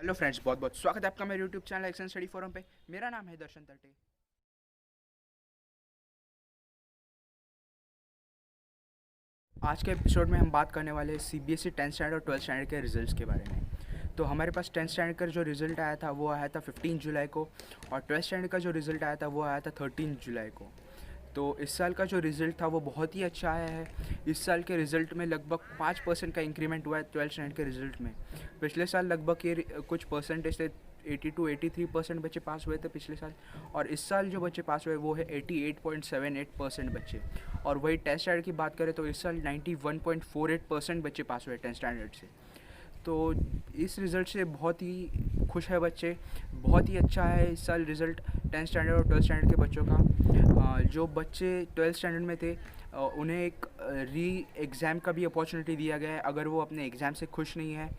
Hello friends, बहुत बहुत स्वागत है आपका मेरे YouTube channel action study forum पे। मेरा नाम है दर्शन तटे। आज के एपिसोड में हम बात करने वाले हैं सीबीएसई 10th स्टैंडर्ड और 12th स्टैंडर्ड के रिजल्ट्स के बारे में। तो हमारे पास 10th स्टैंडर्ड का जो रिज़ल्ट आया था वो आया था 15 जुलाई को, और 12th स्टैंडर्ड का जो रिज़ल्ट आया था वो आया था 13 जुलाई को। तो इस साल का जो रिज़ल्ट था वो बहुत ही अच्छा आया है। इस साल के रिज़ल्ट में लगभग 5% का इंक्रीमेंट हुआ है 12th स्टैंडर्ड के रिज़ल्ट में। पिछले साल लगभग ये कुछ परसेंटेज थे, 82-83% बच्चे पास हुए थे पिछले साल, और इस साल जो बच्चे पास हुए वो है 88.78% बच्चे। और वही टेंथ स्टैंडर्ड की बात करें तो इस साल 91.48% बच्चे पास हुए टेंथ स्टैंडर्ड से। तो इस रिज़ल्ट से बहुत ही खुश है बच्चे। बहुत ही अच्छा है इस साल रिज़ल्ट टेंथ स्टैंडर्ड और 12th स्टैंडर्ड के बच्चों का। जो बच्चे 12th स्टैंडर्ड में थे उन्हें एक री एग्ज़ाम का भी अपॉर्चुनिटी दिया गया है अगर वो अपने एग्ज़ाम से खुश नहीं है।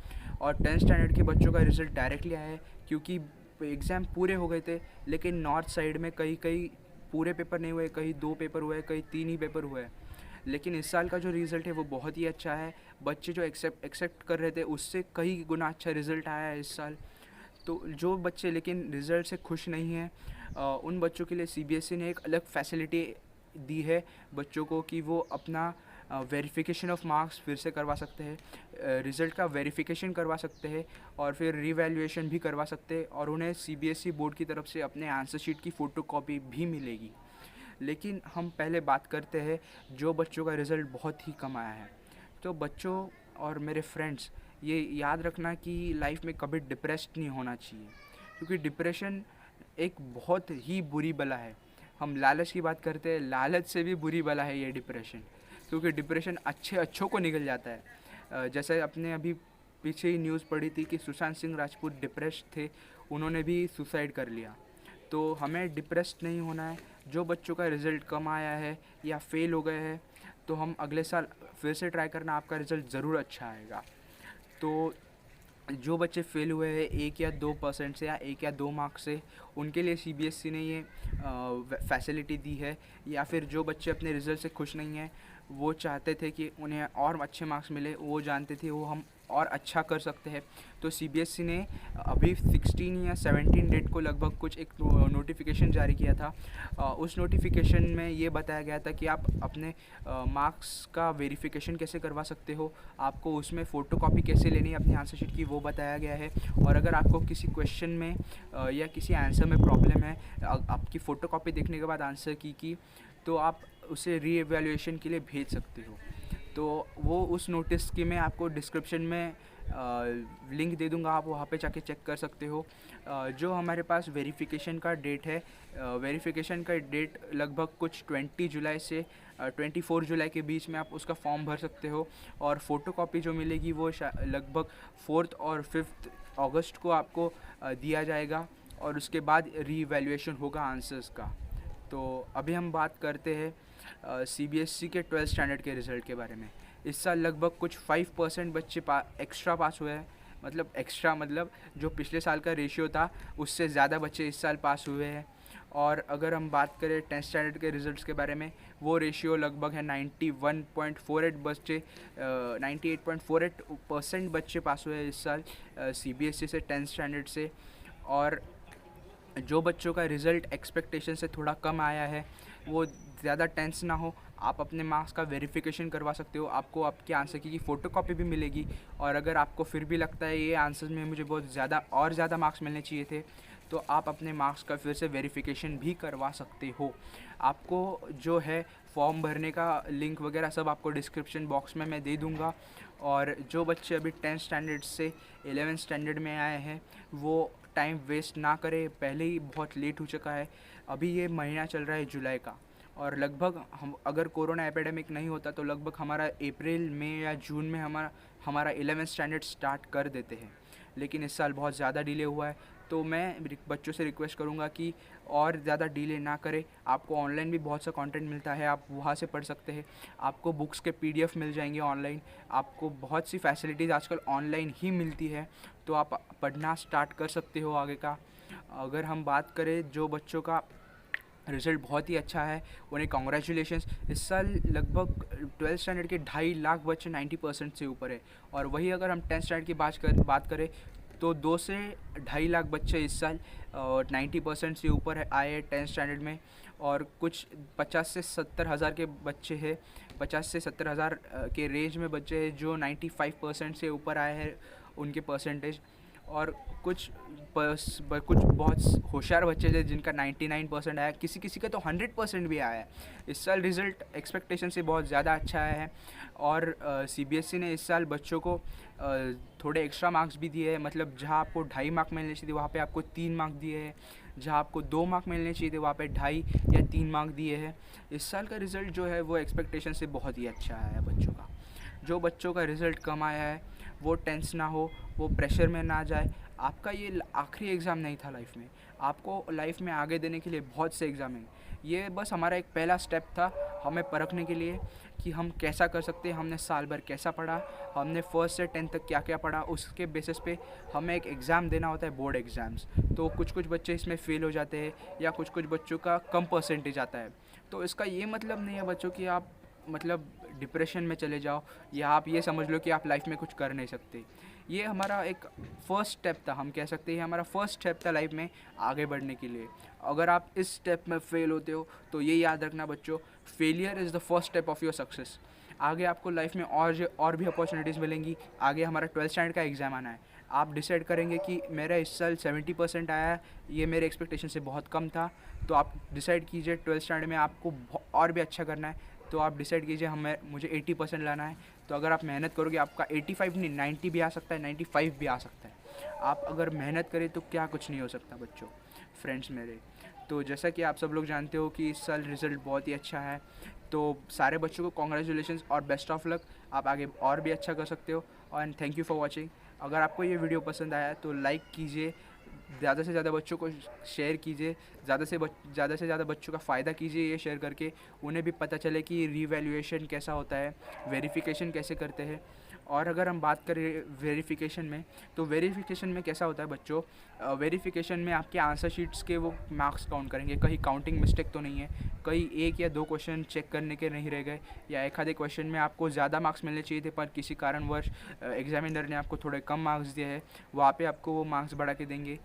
और 10th स्टैंडर्ड के बच्चों का रिज़ल्ट डायरेक्टली आया है क्योंकि एग्ज़ाम पूरे हो गए थे, लेकिन नॉर्थ साइड में कहीं कहीं पूरे पेपर नहीं हुए, कहीं 2 पेपर हुए, कहीं 3 ही पेपर हुए। लेकिन इस साल का जो रिज़ल्ट है वो बहुत ही अच्छा है। बच्चे जो एक्सेप्ट कर रहे थे उससे कई गुना अच्छा रिज़ल्ट आया है इस साल। तो जो बच्चे लेकिन रिज़ल्ट से खुश नहीं हैं, उन बच्चों के लिए सीबीएसई ने एक अलग फैसिलिटी दी है बच्चों को कि वो अपना वेरिफिकेशन ऑफ मार्क्स फिर से करवा सकते हैं, रिज़ल्ट का वेरिफिकेशन करवा सकते हैं, और फिर रीवैल्यूएशन भी करवा सकते हैं, और उन्हें सीबीएसई बोर्ड की तरफ से अपने आंसर शीट की फ़ोटोकॉपी भी मिलेगी। लेकिन हम पहले बात करते हैं जो बच्चों का रिज़ल्ट बहुत ही कम आया है। तो बच्चों और मेरे फ्रेंड्स, ये याद रखना कि लाइफ में कभी डिप्रेस्ड नहीं होना चाहिए, क्योंकि डिप्रेशन एक बहुत ही बुरी बला है। हम लालच की बात करते हैं, लालच से भी बुरी बला है ये डिप्रेशन, क्योंकि डिप्रेशन अच्छों को निकल जाता है। जैसे अपने अभी पीछे ही न्यूज़ पढ़ी थी कि सुशांत सिंह राजपूत डिप्रेस्ड थे, उन्होंने भी सुसाइड कर लिया। तो हमें डिप्रेस्ड नहीं होना है। जो बच्चों का रिज़ल्ट कम आया है या फेल हो गए हैं, तो हम अगले साल फिर से ट्राई करना, आपका रिज़ल्ट ज़रूर अच्छा आएगा। तो जो बच्चे फेल हुए हैं 1 या 2% से या 1 या 2 मार्क्स से, उनके लिए सीबीएसई ने ये फैसिलिटी दी है। या फिर जो बच्चे अपने रिज़ल्ट से खुश नहीं हैं, वो चाहते थे कि उन्हें और अच्छे मार्क्स मिले, वो जानते थे वो हम और अच्छा कर सकते हैं, तो सीबीएसई ने अभी 16 या 17 डेट को लगभग कुछ एक नोटिफिकेशन जारी किया था। उस नोटिफिकेशन में ये बताया गया था कि आप अपने मार्क्स का वेरिफिकेशन कैसे करवा सकते हो, आपको उसमें फ़ोटोकॉपी कैसे लेनी है अपनी आंसर शीट की, वो बताया गया है। और अगर आपको किसी क्वेश्चन में या किसी आंसर में प्रॉब्लम है, आपकी फ़ोटोकॉपी देखने के बाद आंसर की तो आप उसे री एवेल्यूएशन के लिए भेज सकते हो। तो वो उस नोटिस की मैं आपको डिस्क्रिप्शन में लिंक दे दूंगा, आप वहाँ पे जाके चेक कर सकते हो। जो हमारे पास वेरिफिकेशन का डेट है, वेरिफिकेशन का डेट लगभग कुछ 20 जुलाई से 24 जुलाई के बीच में आप उसका फॉर्म भर सकते हो, और फ़ोटोकॉपी जो मिलेगी वो लगभग 4 और 5 अगस्त को आपको दिया जाएगा, और उसके बाद री-इवैल्यूएशन होगा आंसर्स का। तो अभी हम बात करते हैं सीबीएसई के 12th स्टैंडर्ड के रिज़ल्ट के बारे में। इस साल लगभग कुछ 5% बच्चे एक्स्ट्रा पास हुए हैं। मतलब एक्स्ट्रा मतलब जो पिछले साल का रेशियो था उससे ज़्यादा बच्चे इस साल पास हुए हैं। और अगर हम बात करें 10th स्टैंडर्ड के रिज़ल्ट्स के बारे में, वो रेशियो लगभग है 91.48 बच्चे 98.48% बच्चे पास हुए हैं इस साल सीबीएसई से 10th स्टैंडर्ड से। और जो बच्चों का रिज़ल्ट एक्सपेक्टेशन से थोड़ा कम आया है, वो ज़्यादा टेंस ना हो, आप अपने मार्क्स का वेरिफिकेशन करवा सकते हो। आपको आपके आंसर की फ़ोटोकॉपी भी मिलेगी, और अगर आपको फिर भी लगता है ये आंसर में मुझे बहुत ज़्यादा मार्क्स मिलने चाहिए थे, तो आप अपने मार्क्स का फिर से वेरिफिकेशन भी करवा सकते हो। आपको जो है फॉर्म भरने का लिंक वगैरह सब आपको डिस्क्रिप्शन बॉक्स में मैं दे दूँगा। और जो बच्चे अभी 10th स्टैंडर्ड से 11th स्टैंडर्ड में आए हैं, वो टाइम वेस्ट ना करें, पहले ही बहुत लेट हो चुका है। अभी ये महीना चल रहा है जुलाई का, और लगभग हम अगर कोरोना एपिडेमिक नहीं होता तो लगभग हमारा अप्रैल में या जून में हमारा 11th स्टैंडर्ड स्टार्ट कर देते हैं। लेकिन इस साल बहुत ज़्यादा डिले हुआ है, तो मैं बच्चों से रिक्वेस्ट करूँगा कि और ज़्यादा डिले ना करें। आपको ऑनलाइन भी बहुत सा कंटेंट मिलता है, आप वहाँ से पढ़ सकते हैं। आपको बुक्स के पीडीएफ मिल जाएंगे ऑनलाइन, आपको बहुत सी फैसिलिटीज़ आजकल ऑनलाइन ही मिलती है, तो आप पढ़ना स्टार्ट कर सकते हो आगे का। अगर हम बात करें जो बच्चों का रिज़ल्ट बहुत ही अच्छा है, उन्हें कॉन्ग्रेचुलेशंस। इस साल लगभग 12th स्टैंडर्ड के 2.5 लाख बच्चे 90% से ऊपर है। और वही अगर हम 10th स्टैंडर्ड की बात करें तो 2 से 2.5 लाख बच्चे इस साल 90% से ऊपर आए हैं 10th स्टैंडर्ड में, और कुछ 50 से 70 हज़ार के बच्चे हैं, 50 से 70 हज़ार के रेंज में बच्चे हैं जो 95% से ऊपर आए हैं उनके परसेंटेज। और कुछ कुछ बहुत होशियार बच्चे थे जिनका 99% आया, किसी किसी का तो 100% भी आया है। इस साल रिज़ल्ट एक्सपेक्टेशन से बहुत ज़्यादा अच्छा आया है। और सीबीएसई ने इस साल बच्चों को थोड़े एक्स्ट्रा मार्क्स भी दिए हैं, मतलब जहाँ आपको 2.5 मार्क मिलने चाहिए थे वहाँ पे आपको 3 मार्क दिए हैं, जहाँ आपको 2 मार्क मिलने चाहिए थे वहाँ पे 2.5 या 3 मार्क दिए हैं। इस साल का रिज़ल्ट जो है वो एक्सपेक्टेशन से बहुत ही अच्छा आया है बच्चों का। जो बच्चों का रिज़ल्ट कम आया है वो टेंस ना हो, वो प्रेशर में ना जाए। आपका ये आखिरी एग्ज़ाम नहीं था लाइफ में, आपको लाइफ में आगे देने के लिए बहुत से एग्ज़ाम हैं। ये बस हमारा एक पहला स्टेप था हमें परखने के लिए कि हम कैसा कर सकते हैं, हमने साल भर कैसा पढ़ा, हमने 1st से 10th तक क्या क्या पढ़ा, उसके बेसिस पे हमें एक एग्ज़ाम देना होता है, बोर्ड एग्ज़ाम्स। तो कुछ कुछ बच्चे इसमें फ़ेल हो जाते हैं या कुछ कुछ बच्चों का कम परसेंटेज आता है। तो इसका ये मतलब नहीं है बच्चों कि आप मतलब डिप्रेशन में चले जाओ या आप ये समझ लो कि आप लाइफ में कुछ कर नहीं सकते। ये हमारा एक फ़र्स्ट स्टेप था, हम कह सकते हैं हमारा फ़र्स्ट स्टेप था लाइफ में आगे बढ़ने के लिए। अगर आप इस स्टेप में फ़ेल होते हो तो ये याद रखना बच्चों, failure is the first step of your success. आगे आपको लाइफ में और भी अपॉर्चुनिटीज़ मिलेंगी। आगे हमारा 12th स्टैंडर्ड का एग्ज़ाम आना है, आप डिसाइड करेंगे कि मेरा इस साल 70% आया है, ये मेरे एक्सपेक्टेशन से बहुत कम था। तो आप डिसाइड कीजिए 12th स्टैंडर्ड में आपको और भी अच्छा करना है, तो आप डिसाइड कीजिए मुझे 80% लाना है। तो अगर आप मेहनत करोगे आपका 85 नहीं 90 भी आ सकता है, 95 भी आ सकता है। आप अगर मेहनत करें तो क्या कुछ नहीं हो सकता बच्चों, फ्रेंड्स मेरे। तो जैसा कि आप सब लोग जानते हो कि इस साल रिज़ल्ट बहुत ही अच्छा है, तो सारे बच्चों को कॉन्ग्रेचुलेशंस और बेस्ट ऑफ लक। आप आगे और भी अच्छा कर सकते हो। And thank you for watching. अगर आपको ये वीडियो पसंद आया तो लाइक कीजिए, ज़्यादा से ज़्यादा बच्चों को शेयर कीजिए, ज़्यादा से ज़्यादा बच्चों का फ़ायदा कीजिए ये शेयर करके, उन्हें भी पता चले कि रीवैल्यूएशन कैसा होता है, वेरिफिकेशन कैसे करते हैं। और अगर हम बात करें वेरिफिकेशन में, तो वेरिफिकेशन में कैसा होता है बच्चों, वेरिफिकेशन में आपके आंसर शीट्स के वो मार्क्स काउंट करेंगे, कहीं काउंटिंग मिस्टेक तो नहीं है, कहीं 1 या 2 क्वेश्चन चेक करने के नहीं रह गए, या एक आधे क्वेश्चन में आपको ज़्यादा मार्क्स मिलने चाहिए थे पर किसी कारणवश एग्जामिनर ने आपको थोड़े कम मार्क्स दिए हैं, वहाँ पे आपको वो मार्क्स बढ़ा के देंगे।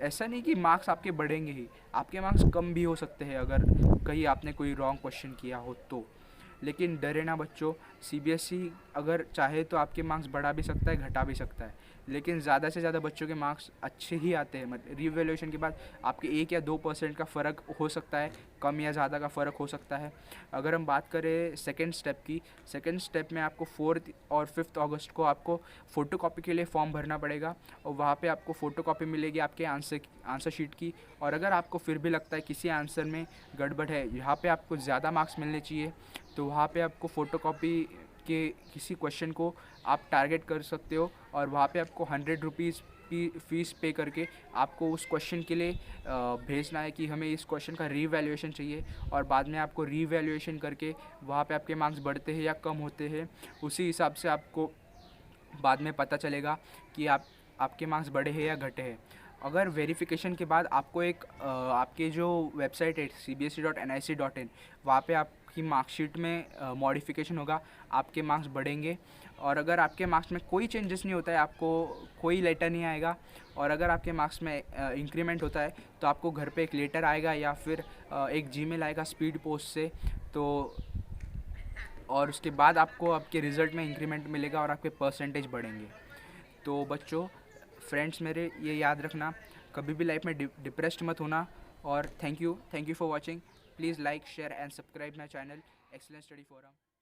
ऐसा नहीं कि मार्क्स आपके बढ़ेंगे ही, आपके मार्क्स कम भी हो सकते हैं अगर कहीं आपने कोई रॉन्ग क्वेश्चन किया हो तो। लेकिन डरे ना बच्चों, सीबीएसई अगर चाहे तो आपके मार्क्स बढ़ा भी सकता है, घटा भी सकता है, लेकिन ज़्यादा से ज़्यादा बच्चों के मार्क्स अच्छे ही आते हैं। मतलब रीवैल्यूएशन के बाद आपके 1 या 2% का फ़र्क हो सकता है, कम या ज़्यादा का फ़र्क हो सकता है। अगर हम बात करें सेकंड स्टेप की, सेकंड स्टेप में आपको 4 और 5 अगस्त को आपको फ़ोटोकॉपी के लिए फॉर्म भरना पड़ेगा, और वहाँ पे आपको फ़ोटोकॉपी मिलेगी आपके आंसर शीट की। और अगर आपको फिर भी लगता है किसी आंसर में गड़बड़ है, यहाँ पे आपको ज़्यादा मार्क्स मिलने चाहिए, तो वहाँ पे आपको फ़ोटोकॉपी के किसी क्वेश्चन को आप टारगेट कर सकते हो, और वहाँ पे आपको 100 रुपीज़ फ़ीस पे करके आपको उस क्वेश्चन के लिए भेजना है कि हमें इस क्वेश्चन का रीवैल्यूएशन चाहिए, और बाद में आपको रीवैल्यूएशन करके वहाँ पे आपके मार्क्स बढ़ते हैं या कम होते हैं, उसी हिसाब से आपको बाद में पता चलेगा कि आपके मार्क्स बढ़े हैं या घटे हैं। अगर वेरिफिकेशन के बाद आपको एक आपके जो वेबसाइट है cbse.nic.in, वहाँ पे आपकी मार्कशीट में मॉडिफिकेशन होगा, आपके मार्क्स बढ़ेंगे। और अगर आपके मार्क्स में कोई चेंजेस नहीं होता है, आपको कोई लेटर नहीं आएगा, और अगर आपके मार्क्स में इंक्रीमेंट होता है तो आपको घर पे एक लेटर आएगा या फिर एक जीमेल आएगा स्पीड पोस्ट से। तो और उसके बाद आपको आपके रिज़ल्ट में इंक्रीमेंट मिलेगा और आपके परसेंटेज बढ़ेंगे। तो बच्चों, फ्रेंड्स मेरे, ये याद रखना, कभी भी लाइफ में डिप्रेस्ड मत होना। और thank you for watching. Please like share and subscribe my channel excellent study forum.